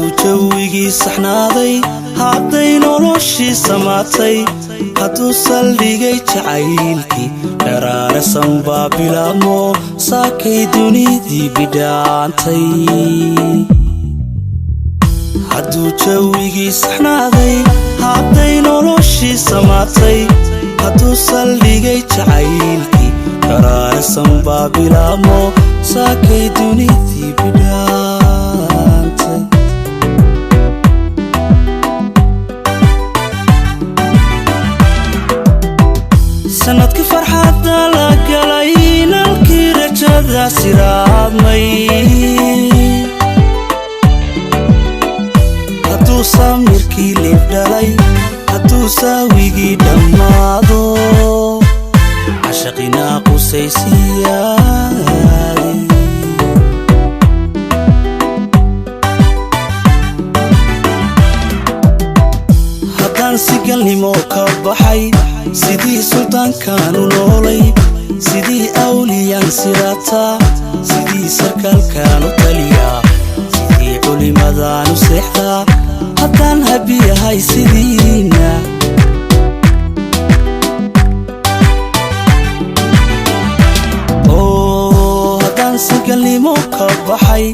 hadduu jawigii saxnaaday hadday noloshii samaatay hadduu saldhigay jacaylkii dharaarasan baa bilaabmo saakay dunidii bidhaantay hadduu jawigii saxnaaday hadday noloshii samaatay hadduu saldhigay jacaylkii dharaarasan baa bilaabmo saakay dunidii bidhaantay sanadkii farxadda la galay nalkii rajada siraadmay hadduu samirkii liib dhalay hadduu saawigii dhammaado cashaqinaa qusaysiyaay haddaan si galnimo ka baxay sidii suldaankaanu noolay sidii awliyaan sirataa sidii sarkaalkaanu taliyaa sidii culimadaanu seexdaa haddaan habiyahay sidiina haddaan si galnimo ka baxay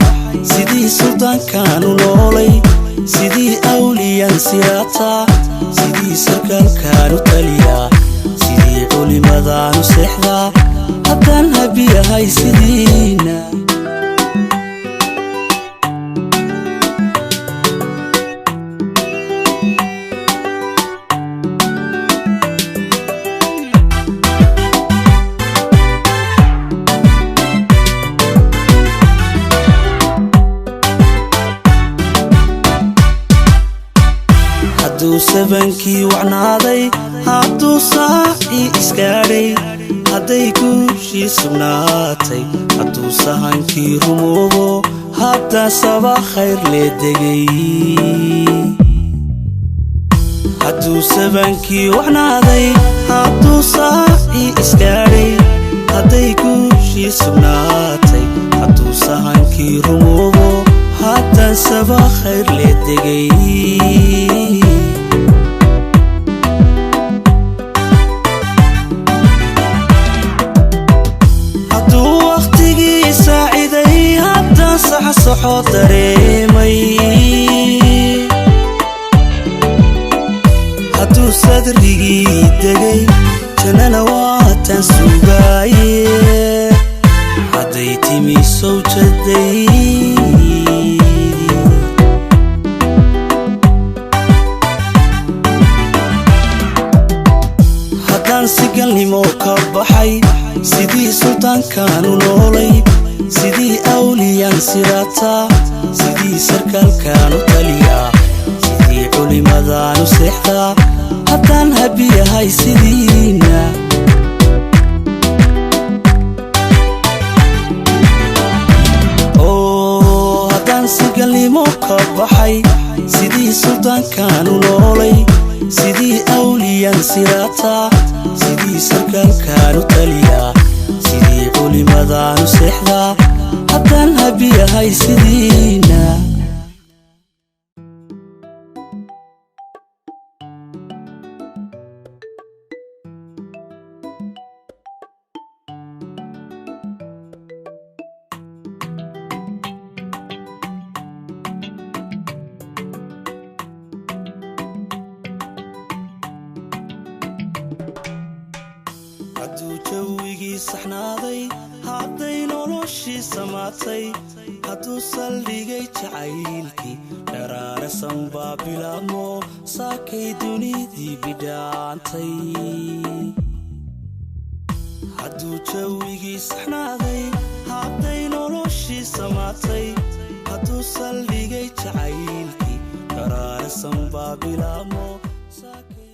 sidii suldaankaanu noolay sidii awliyaan sirataa sidii sarkaalkaanu taliyaa sidii culimadaanu seexdaa haddaan habiyahay sidiina hadduu sabankii wacnaaday hadduu saacii isgaadhay hadday guushii sugnaatay hadduu sahankii rumoobo haddaa saba khayr lee degay hadduu sabankii wacnaaday hadduu saacii isgaadhay hadday guushii sugnaatay hadduu sahankii rumoobo haddaa saba khayr lee degay saxo dareemay hadduu sadrigii degay jannana waatan sugaaye hadday timi sawjaday haddaan si galnimo ka baxay sidii suldaankaanu noolay sidii awliyaan sirataa sidii sarkaalkaanu taliyaa sidii culimadaanu seexdaa haddaan habiyahay sidiina haddaan si galnimo ka baxay sidii suldaankaanu noolay sidii awliyaan sirataa sidii sarkaalkaanu taliyaa sidii culimadaanu seexdaa haddaan habiyahay sidiina hadduu jawigii saxnaaday hadday noloshii samaatay hadduu saldhigay jacaylkii dharaarasan baa bilaabmo saakay dunidii bidhaantay hadduu jawigii saxnaaday hadday noloshii samaatay hadduu saldhigay jacaylkii dharaarasan baa bilaabmo saakay